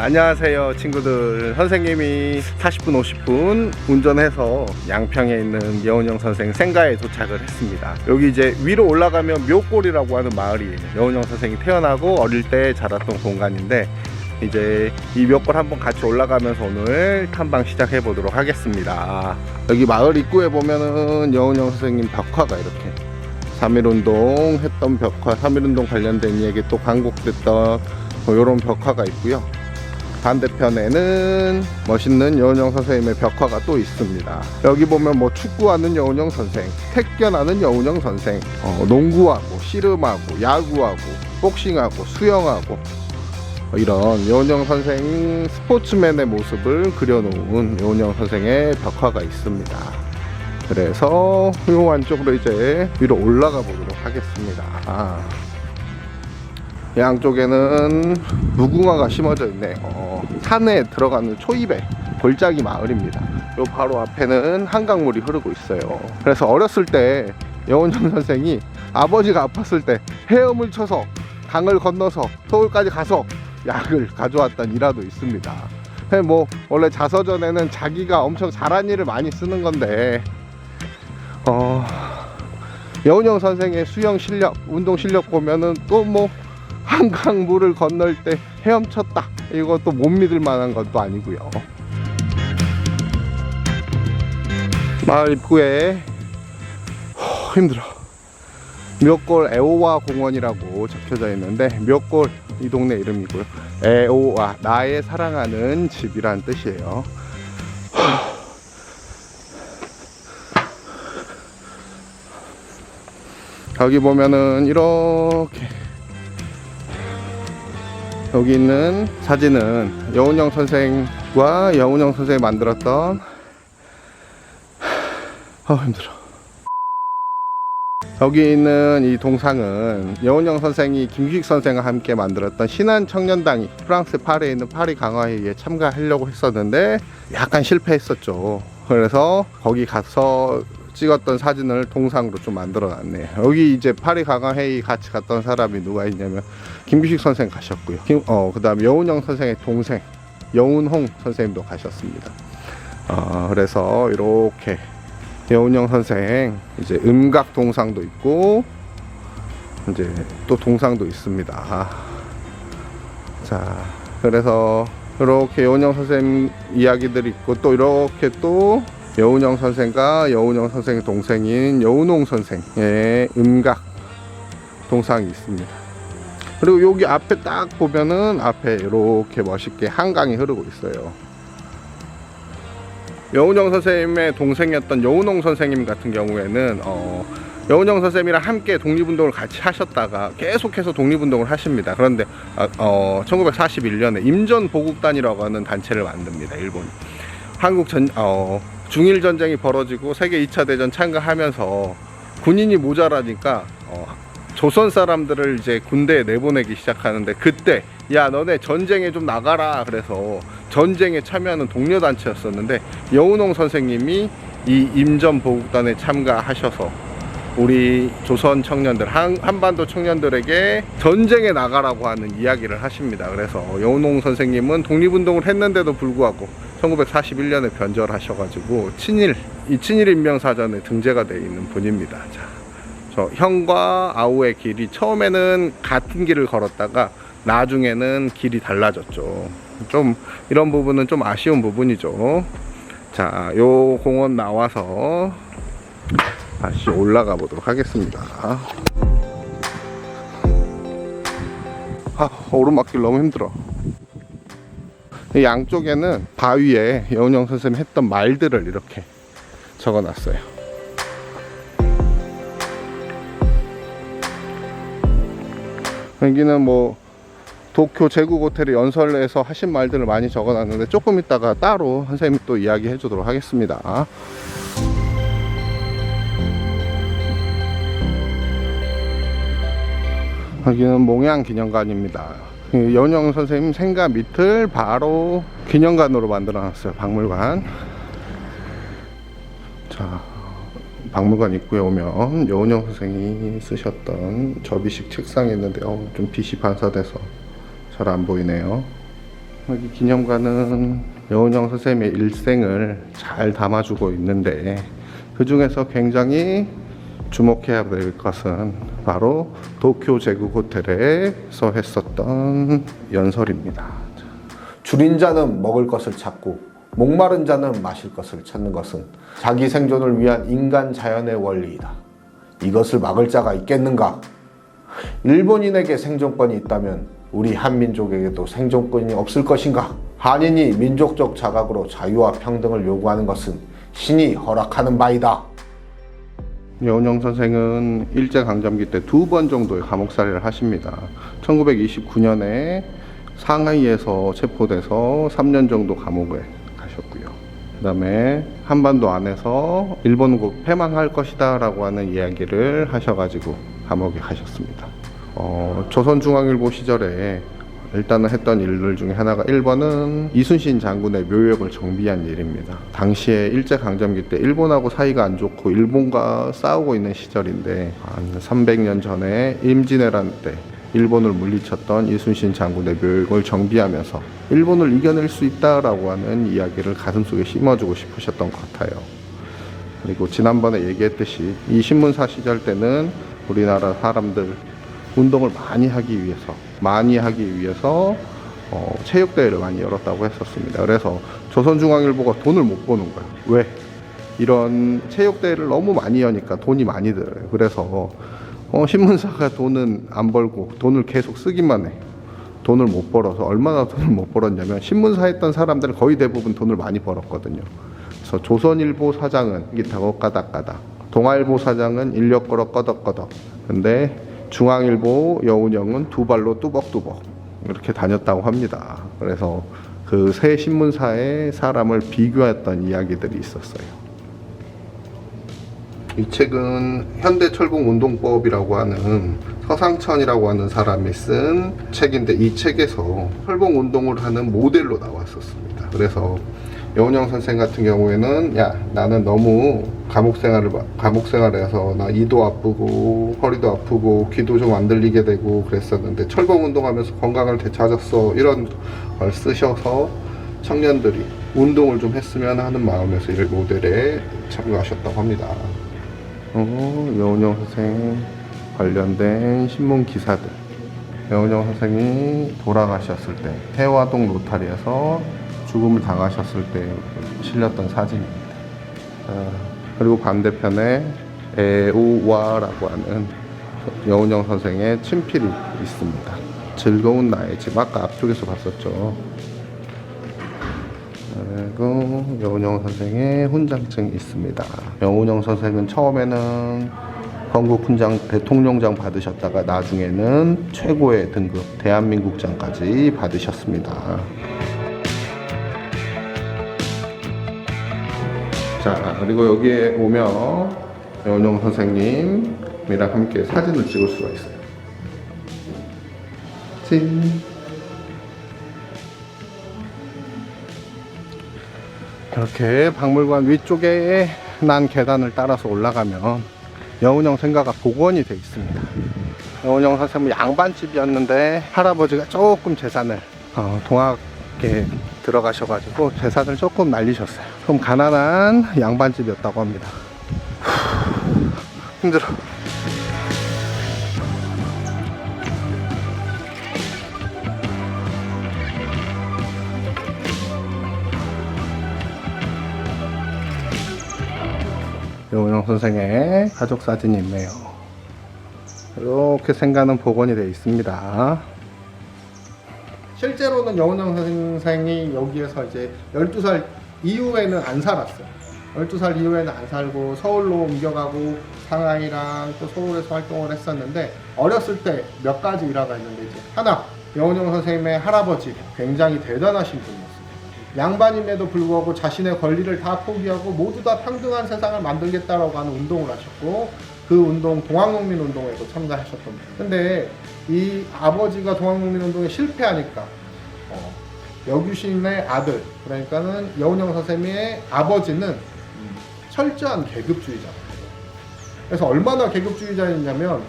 안녕하세요 친구들. 선생님이 40분 50분 운전해서 양평에 있는 여운형 선생 생가에 도착을 했습니다. 여기 이제 위로 올라가면 묘골이라고 하는 마을이에요. 여운형 선생이 태어나고 어릴 때 자랐던 공간인데, 이제 이 묘골 한번 같이 올라가면서 오늘 탐방 시작해 보도록 하겠습니다. 여기 마을 입구에 보면은 여운형 선생님 벽화가 이렇게 3.1운동 했던 벽화, 3.1운동 관련된 이야기 또 광곡됐던 이런 벽화가 있고요. 반대편에는 멋있는 여운형 선생님의 벽화가 또 있습니다. 여기 보면 뭐 축구하는 여운형 선생, 태권하는 여운형 선생, 농구하고 씨름하고 야구하고 복싱하고 수영하고 이런 여운형 선생 스포츠맨의 모습을 그려놓은 여운형 선생의 벽화가 있습니다. 그래서 이 안쪽으로 이제 위로 올라가 보도록 하겠습니다. 양쪽에는 무궁화가 심어져 있네요. 산에 들어가는 초입의 골짜기 마을입니다. 요 바로 앞에는 한강물이 흐르고 있어요. 그래서 어렸을 때 여운형 선생이 아버지가 아팠을 때 헤엄을 쳐서 강을 건너서 서울까지 가서 약을 가져왔던 일화도 있습니다. 뭐 원래 자서전에는 자기가 엄청 잘한 일을 많이 쓰는 건데, 여운형 선생의 수영 실력, 운동 실력 보면은 또 뭐 한강 물을 건널 때 헤엄쳤다, 이것도 못 믿을 만한 것도 아니고요. 마을 입구에 힘들어. 묘골 애호와 공원이라고 적혀져 있는데, 묘골 이 동네 이름이고요. 애호와 나의 사랑하는 집이란 뜻이에요. 여기 보면은 이렇게 여기 있는 사진은 여운형 선생과 여운형 선생이 만들었던 힘들어. 여기 있는 이 동상은 여운형 선생이 김규식 선생과 함께 만들었던 신한청년당이 프랑스 파리에 있는 파리 강화회의에 참가하려고 했었는데 약간 실패했었죠. 그래서 거기 가서 찍었던 사진을 동상으로 좀 만들어 놨네요. 여기 이제 파리 강화회의 같이 갔던 사람이 누가 있냐면 김규식 선생 가셨고요. 그 다음에 여운형 선생의 동생 여운홍 선생님도 가셨습니다. 그래서 이렇게 여운형 선생 이제 음각 동상도 있고 이제 또 동상도 있습니다. 자, 그래서 이렇게 여운형 선생님 이야기들이 있고, 또 이렇게 또 여운형 선생과 여운형 선생의 동생인 여운홍 선생의 음각 동상이 있습니다. 그리고 여기 앞에 딱 보면은 앞에 이렇게 멋있게 한강이 흐르고 있어요. 여운형 선생님의 동생이었던 여운홍 선생님 같은 경우에는 여운형 선생님이랑 함께 독립운동을 같이 하셨다가 계속해서 독립운동을 하십니다. 그런데 1941년에 임전보국단이라고 하는 단체를 만듭니다. 일본이. 중일 전쟁이 벌어지고 세계 2차 대전 참가하면서 군인이 모자라니까 조선 사람들을 이제 군대에 내보내기 시작하는데, 그때 야 너네 전쟁에 좀 나가라 그래서 전쟁에 참여하는 동료단체였었는데, 여운홍 선생님이 이 임전보국단에 참가하셔서 우리 조선 청년들, 한반도 청년들에게 전쟁에 나가라고 하는 이야기를 하십니다. 그래서 여운홍 선생님은 독립운동을 했는데도 불구하고 1941년에 변절하셔가지고 이 친일인명사전에 등재가 되어 있는 분입니다. 자, 저 형과 아우의 길이 처음에는 같은 길을 걸었다가 나중에는 길이 달라졌죠. 좀 이런 부분은 좀 아쉬운 부분이죠. 자, 요 공원 나와서 다시 올라가 보도록 하겠습니다. 오르막길 너무 힘들어. 이 양쪽에는 바위에 여운형 선생님이 했던 말들을 이렇게 적어 놨어요. 여기는 뭐 도쿄 제국 호텔의 연설에서 하신 말들을 많이 적어 놨는데, 조금 있다가 따로 선생님이 또 이야기 해 주도록 하겠습니다. 여기는 몽양기념관입니다. 여운형 선생님 생가 밑을 바로 기념관으로 만들어 놨어요. 박물관. 자, 박물관 입구에 오면 여운형 선생이 쓰셨던 접이식 책상이 있는데 좀 빛이 반사돼서 잘 안 보이네요. 여기 기념관은 여운형 선생님의 일생을 잘 담아주고 있는데, 그 중에서 굉장히 주목해야 될 것은 바로 도쿄 제국 호텔에서 했었던 연설입니다. 줄인 자는 먹을 것을 찾고 목마른 자는 마실 것을 찾는 것은 자기 생존을 위한 인간 자연의 원리이다. 이것을 막을 자가 있겠는가? 일본인에게 생존권이 있다면 우리 한민족에게도 생존권이 없을 것인가? 한인이 민족적 자각으로 자유와 평등을 요구하는 것은 신이 허락하는 바이다. 여운형 선생은 일제강점기 때 2번 정도의 감옥살이를 하십니다. 1929년에 상하이에서 체포돼서 3년 정도 감옥에 가셨고요. 그 다음에 한반도 안에서 일본은 곧 패망할 것이다 라고 하는 이야기를 하셔가지고 감옥에 가셨습니다. 조선중앙일보 시절에 일단은 했던 일들 중에 하나가 1번은 이순신 장군의 묘역을 정비한 일입니다. 당시에 일제강점기 때 일본하고 사이가 안 좋고 일본과 싸우고 있는 시절인데, 한 300년 전에 임진왜란 때 일본을 물리쳤던 이순신 장군의 묘역을 정비하면서 일본을 이겨낼 수 있다라고 하는 이야기를 가슴속에 심어주고 싶으셨던 것 같아요. 그리고 지난번에 얘기했듯이 이 신문사 시절 때는 우리나라 사람들 운동을 많이 하기 위해서 체육대회를 많이 열었다고 했었습니다. 그래서 조선중앙일보가 돈을 못 버는 거예요. 왜? 이런 체육대회를 너무 많이 여니까 돈이 많이 들어요. 그래서 신문사가 돈은 안 벌고 돈을 계속 쓰기만 해. 돈을 못 벌어서, 얼마나 돈을 못 벌었냐면 신문사 했던 사람들은 거의 대부분 돈을 많이 벌었거든요. 그래서 조선일보 사장은 기타고 까닥까닥, 동아일보 사장은 인력 걸어 꺼덕꺼덕. 근데 중앙일보 여운형은 2발로 뚜벅뚜벅 이렇게 다녔다고 합니다. 그래서 그 세 신문사의 사람을 비교했던 이야기들이 있었어요. 이 책은 현대철봉운동법이라고 하는 서상천이라고 하는 사람이 쓴 책인데, 이 책에서 철봉운동을 하는 모델로 나왔었습니다. 그래서 여운형 선생 같은 경우에는, 야, 나는 너무 감옥 생활해서 나 이도 아프고 허리도 아프고 귀도 좀 안 들리게 되고 그랬었는데 철봉 운동하면서 건강을 되찾았어, 이런 걸 쓰셔서 청년들이 운동을 좀 했으면 하는 마음에서 이 모델에 참여하셨다고 합니다. 여운형 선생 관련된 신문 기사들, 여운형 선생이 돌아가셨을 때 해화동 로타리에서 죽음을 당하셨을 때 실렸던 사진입니다. 그리고 반대편에 애우와라고 하는 여운형 선생의 친필이 있습니다. 즐거운 나의 집, 아까 앞쪽에서 봤었죠. 그리고 여운형 선생의 훈장증이 있습니다. 여운형 선생은 처음에는 건국 훈장 대통령장 받으셨다가 나중에는 최고의 등급 대한민국장까지 받으셨습니다. 자, 그리고 여기에 오면 여운형 선생님이랑 함께 사진을 찍을 수가 있어요. 찐. 이렇게 박물관 위쪽에 난 계단을 따라서 올라가면 여운형 생가가 복원이 되어 있습니다. 여운형 선생님은 양반집이었는데 할아버지가 조금 재산을 동학에 들어가셔가지고 재산을 조금 날리셨어요. 좀 가난한 양반집이었다고 합니다. 힘들어. 여운형 선생의 가족 사진이 있네요. 이렇게 생가는 복원이 되어 있습니다. 실제로는 여운형 선생이 여기에서 이제 12살 이후에는 안 살았어요. 12살 이후에는 안 살고 서울로 옮겨가고 상하이랑 또 서울에서 활동을 했었는데, 어렸을 때 몇 가지 일화가 있는데, 이제 하나, 여운형 선생님의 할아버지 굉장히 대단하신 분이었어요. 양반임에도 불구하고 자신의 권리를 다 포기하고 모두 다 평등한 세상을 만들겠다라고 하는 운동을 하셨고, 그 운동 동학농민운동에도 참가하셨던 분이에요. 근데 이 아버지가 동학농민운동에 실패하니까 여규신의 아들, 그러니까는 여운형 선생님의 아버지는 철저한 계급주의자예요. 그래서 얼마나 계급주의자였냐면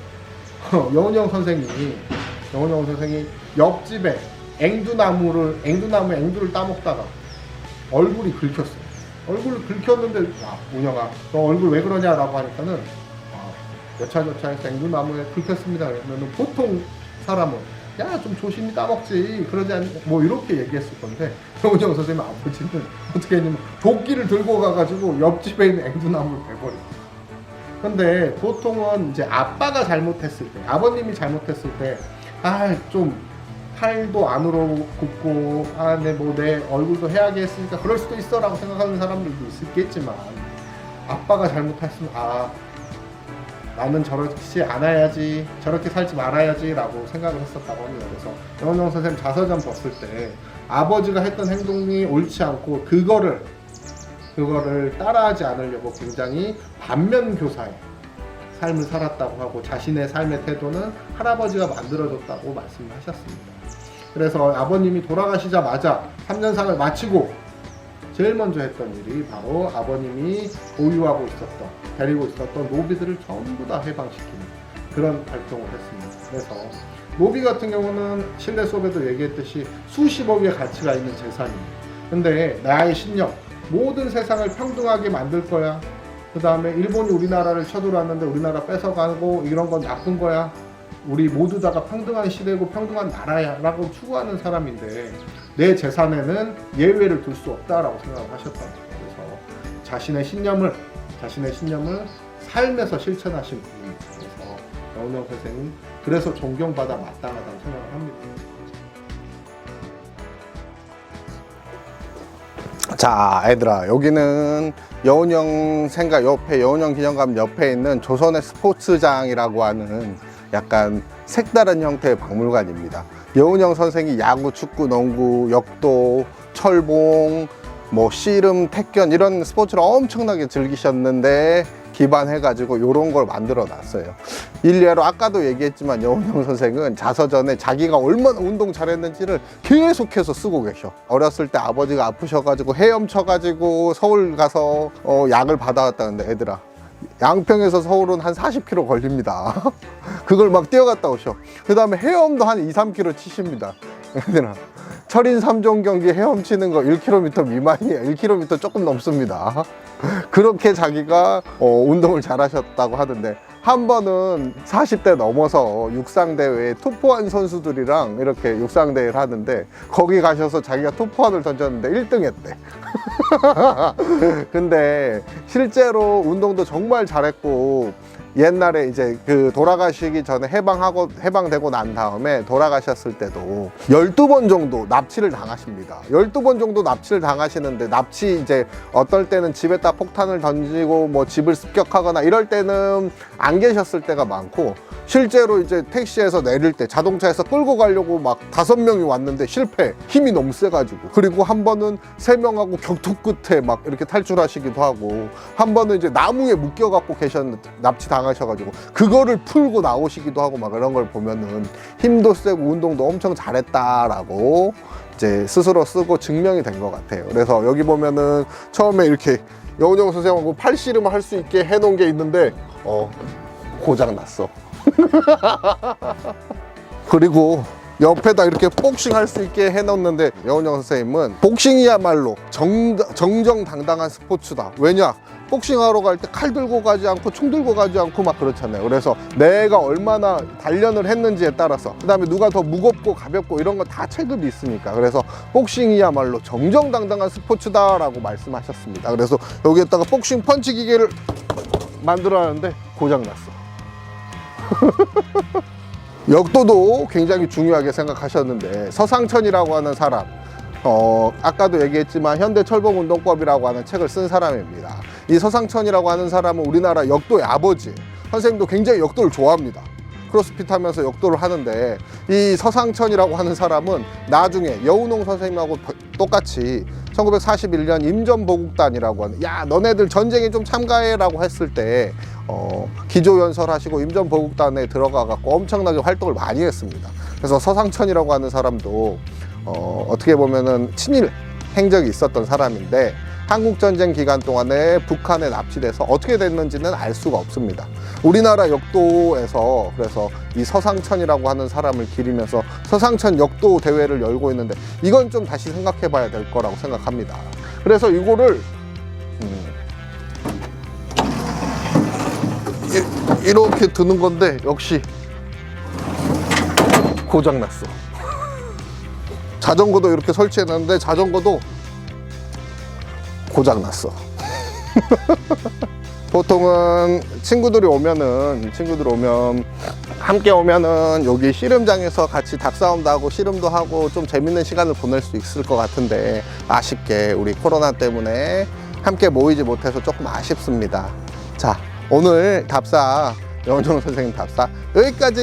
여운형 선생이 옆집에 앵두를 따먹다가 얼굴이 긁혔어요. 얼굴을 긁혔는데, 야, 운영아, 너 얼굴 왜 그러냐라고 하니까는, 몇 차에서 앵두나무에 긁혔습니다. 그러면 보통 사람은, 야, 좀 조심히 따먹지. 그러지 않니? 뭐, 이렇게 얘기했을 건데, 운영 선생님 아버지는 어떻게 했냐면, 조끼를 들고 가가지고 옆집에 있는 앵두나무를 베버렸어요. 근데 보통은 이제 아빠가 잘못했을 때, 아버님이 잘못했을 때, 좀 팔도 안으로 굽고, 내 얼굴도 해야게 했으니까 그럴 수도 있어 라고 생각하는 사람들도 있겠지만, 아빠가 잘못했으면, 나는 저렇게 않아야지, 저렇게 살지 말아야지 라고 생각을 했었다고 합니다. 그래서 영원영 선생님 자서전 봤을 때 아버지가 했던 행동이 옳지 않고 그거를 따라하지 않으려고 굉장히 반면교사의 삶을 살았다고 하고, 자신의 삶의 태도는 할아버지가 만들어줬다고 말씀하셨습니다. 그래서 아버님이 돌아가시자마자 3년상을 마치고 제일 먼저 했던 일이 바로 아버님이 데리고 있었던 노비들을 전부 다 해방시키는 그런 활동을 했습니다. 그래서 노비 같은 경우는 신뢰 수업에도 얘기했듯이 수십억의 가치가 있는 재산입니다. 근데 나의 신념, 모든 세상을 평등하게 만들 거야. 그 다음에 일본이 우리나라를 쳐들어왔는데 우리나라 뺏어가고 이런 건 나쁜 거야. 우리 모두 다가 평등한 시대고 평등한 나라야 라고 추구하는 사람인데, 내 재산에는 예외를 둘 수 없다라고 생각을 하셨던 거예요. 그래서 자신의 신념을 삶에서 실천하신 분입니다. 그래서 여운형 선생님, 그래서 존경받아 마땅하다고 생각을 합니다. 자, 얘들아, 여기는 여운형 생가 옆에, 여운형 기념관 옆에 있는 조선의 스포츠장이라고 하는 약간 색다른 형태의 박물관입니다. 여운형 선생이 야구, 축구, 농구, 역도, 철봉, 씨름, 태권 이런 스포츠를 엄청나게 즐기셨는데 기반해가지고 이런 걸 만들어 놨어요. 일례로 아까도 얘기했지만 여운형 선생은 자서전에 자기가 얼마나 운동 잘했는지를 계속해서 쓰고 계셔. 어렸을 때 아버지가 아프셔가지고 헤엄쳐가지고 서울 가서 약을 받아왔다는데, 애들아, 양평에서 서울은 한 40km 걸립니다. 그걸 막 뛰어갔다 오셔. 그 다음에 헤엄도 한 2-3km 치십니다. 얘들아, 철인 3종 경기 헤엄치는 거 1km 미만이에요. 1km 조금 넘습니다. 그렇게 자기가 운동을 잘하셨다고 하던데, 한 번은 40대 넘어서 육상대회에 투포한 선수들이랑 이렇게 육상대회를 하는데, 거기 가셔서 자기가 투포한을 던졌는데 1등 했대. 근데 실제로 운동도 정말 잘했고, 옛날에 이제 그 돌아가시기 전에 해방되고 난 다음에 돌아가셨을 때도 12번 정도 납치를 당하십니다. 12번 정도 납치를 당하시는데, 납치 이제 어떨 때는 집에다 폭탄을 던지고 집을 습격하거나 이럴 때는 안 계셨을 때가 많고, 실제로 이제 택시에서 내릴 때 자동차에서 끌고 가려고 막 5명이 왔는데 실패, 힘이 너무 세가지고. 그리고 한 번은 3명하고 격투 끝에 막 이렇게 탈출하시기도 하고, 한 번은 이제 나무에 묶여갖고 계셨는데 납치 당하셔가지고 그거를 풀고 나오시기도 하고, 막 이런 걸 보면은 힘도 세고 운동도 엄청 잘했다라고 이제 스스로 쓰고 증명이 된 것 같아요. 그래서 여기 보면은 처음에 이렇게 여운형 선생님하고 팔씨름 할 수 있게 해놓은 게 있는데 고장 났어. 그리고 옆에다 이렇게 복싱 할 수 있게 해놓는데, 여운형 선생님은 복싱이야말로 정정당당한 스포츠다. 왜냐? 복싱하러 갈 때 칼 들고 가지 않고 총 들고 가지 않고 막 그렇잖아요. 그래서 내가 얼마나 단련을 했는지에 따라서, 그 다음에 누가 더 무겁고 가볍고 이런 거 다 체급이 있으니까, 그래서 복싱이야말로 정정당당한 스포츠다 라고 말씀하셨습니다. 그래서 여기에다가 복싱 펀치 기계를 만들어놨는데 고장났어. 역도도 굉장히 중요하게 생각하셨는데, 서상천이라고 하는 사람, 아까도 얘기했지만 현대철봉운동법이라고 하는 책을 쓴 사람입니다. 이 서상천이라고 하는 사람은 우리나라 역도의 아버지. 선생님도 굉장히 역도를 좋아합니다. 크로스핏 하면서 역도를 하는데, 이 서상천이라고 하는 사람은 나중에 여운홍 선생님하고 똑같이 1941년 임전보국단이라고 하는, 야, 너네들 전쟁에 좀 참가해 라고 했을 때 기조연설하시고 임전보국단에 들어가갖고 엄청나게 활동을 많이 했습니다. 그래서 서상천이라고 하는 사람도 어떻게 보면은 친일 행적이 있었던 사람인데, 한국전쟁 기간 동안에 북한에 납치돼서 어떻게 됐는지는 알 수가 없습니다. 우리나라 역도에서 그래서 이 서상천이라고 하는 사람을 기리면서 서상천 역도 대회를 열고 있는데 이건 좀 다시 생각해 봐야 될 거라고 생각합니다. 그래서 이거를 이렇게 드는 건데 역시 고장났어. 자전거도 이렇게 설치해놨는데 자전거도 고장났어. 보통은 친구들이 오면 함께 오면은 여기 씨름장에서 같이 닭싸움도 하고 씨름도 하고 좀 재밌는 시간을 보낼 수 있을 것 같은데 아쉽게 우리 코로나 때문에 함께 모이지 못해서 조금 아쉽습니다. 자, 오늘 답사 영원정 선생님 답사 여기까지.